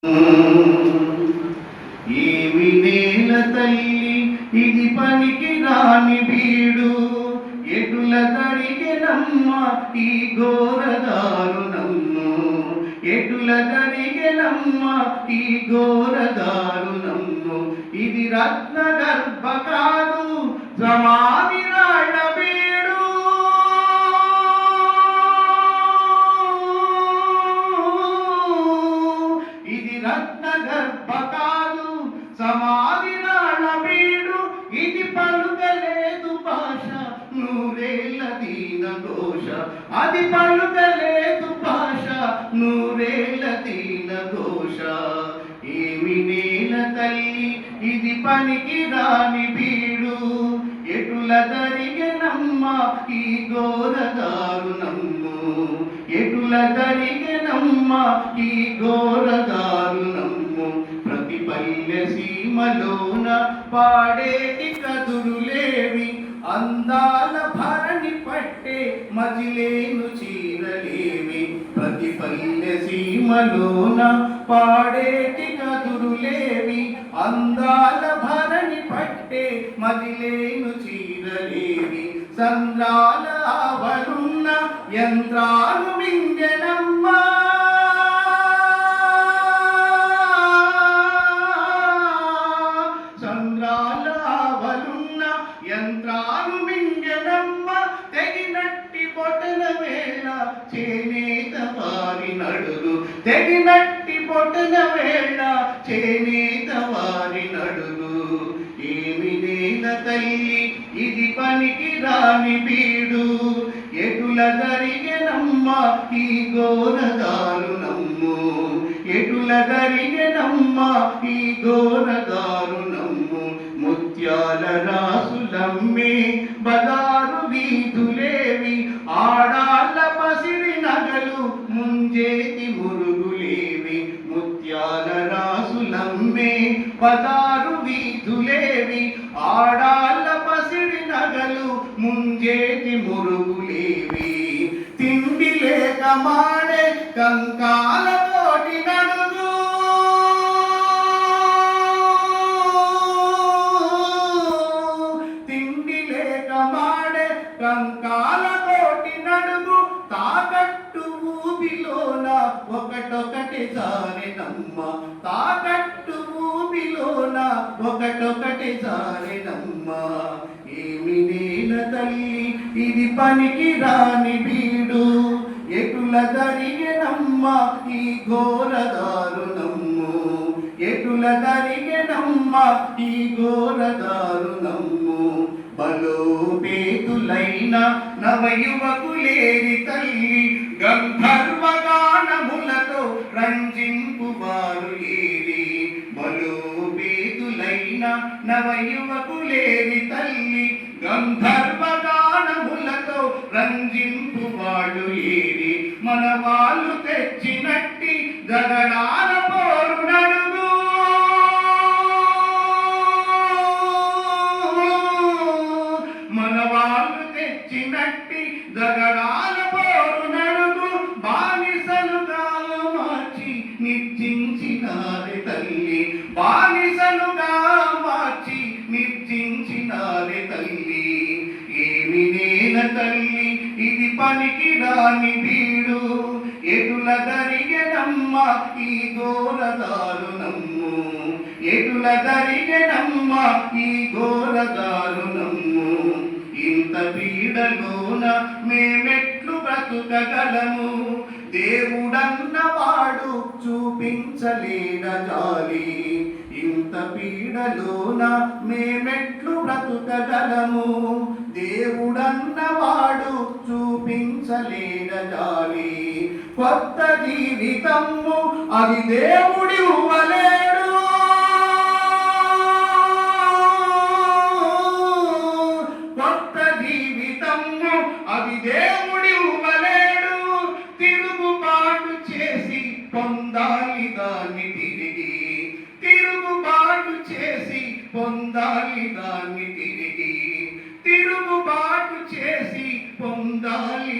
ఏమి నేల తల్లి ఇది పనికి రాని బీడు, ఎటుల గడిగెనమ్మ ఈ ఘోరదారుణమ్ము, ఎటుల గడిగెనమ్మ ఈ ఘోరదారుణమ్ము. ఇది రత్న గర్భ కాదు సమాధి రాళ్ళ బీడు, ఇది రత్న గర్భ కాదు సమాధి రాళ్ళ బీడు. ఇది పలుకలేదు భాష నూరేళ్ళ దీన ఘోష, అది పలుకలేదు భాష నూరేళ్ళ దీన ఘోష. ఏమి నేల తల్లి ఇది పనికి రాని బీడు, ఎటుల జరిగెనమ్మ ఈ ఘోరదారుణమ్ము, ఎటుల జరిగెనమ్మ ఈ ఘోరదారుణమ్ము. ప్రతి పల్లె సీమలోన పాడేటి కదురులేవి, అందాల భరణి పట్టే మజిలేను చీరలేవి. ప్రతి పల్లె సీమలోన పాడేటి కదురులేవి, అందాల భరణి పట్టే మజిలేను చీరలేవి. సంద్రాల ఆవరున్న యంత్రాలు మింగెనమ్మ, సంద్రాల ఆవరున్న యంత్రాలు మింగెనమ్మ. తెగినట్టి బొటన వేళ చేనేత వారి నడుగు, తెగినట్టి బొటన వేళ చేనేత వారి నడుగు. ఏమి నేల తల్లి ఇది పనికి రాని బీడు, ఎటుల జరిగెనమ్మ ఈ ఘోరదారుణమ్ము, ఎటుల జరిగెనమ్మ ఈ ఘోరదారుణమ్ము. ముత్యాల రాసులమ్మే బదారు వీధులేవి, ఆడాళ్ళ పసిడి నగలు ముంజేతి మురుగులేవి. ముత్యాల రాసులమ్మే బదారు వీధులేవి, ఆడాళ్ళ పసిడి నగలు ముంజేతి మురుగులేవి. తిండి లేక మాడే కంకాల తోటి నడుగు, తిండి లేక మాడే కంకాల తోటి నడుగు. తాకట్టు ఊబిలోన ఒకటొకటి జారెనమ్మ, తాకట్టు ఊబిలోన ఒకటొకటి జారెనమ్మ. ఏమి నేల తల్లి ఇది పనికి రాని బీడు, ఎటుల జరిగెనమ్మ ఈ ఘోరదారుణమ్ము, ఎటుల జరిగెనమ్మ ఈ ఘోరదారుణమ్ము. బలోపేతులైన నవయువకులేరి తల్లి, గంధర్వగానములతో రంజింపువారు ఏరి. బలోపేతులైన నవయువకులేరి తల్లి, గంధర్వగానములతో రంజింపువాడు ఏరి. మన వాళ్ళు తెచ్చినట్టి గగనాల పోరు నడుగు, మన వాళ్ళు తెచ్చినట్టి గగనాల పోరు నడుగు. బానిసలుగా మార్చి నిర్జించినారి తల్లి, బానిసలుగా మార్చి నిర్జించినారి తల్లి. ఏమి నేల తల్లి ఇది పనికి రాని బీడు, ఎటుల జరిగెనమ్మ ఈ ఘోరదారుణమ్ము, ఎటుల జరిగెనమ్మ ఈ ఘోరదారుణమ్ము. ఇంత పీడలోన మేమెట్లు బ్రతుకగలము, దేవుడన్నవాడు చూపించలేడ జాలి. ఇంత పీడలోన మేమెట్లు బ్రతుకగలము, దేవుడన్నవాడు చూపించలేడ జాలి. కొత్త జీవితము అది దేవుడి ఇవ్వలేడు, కొత్త జీవితము అది దేవుడి ఇవ్వలేడు. తిరుగుబాటు చేసి పొందాలి దాన్ని తిరిగి, తిరుగుబాటు చేసి పొందాలి దాన్ని తిరిగి, తిరుగుబాటు చేసి పొందాలి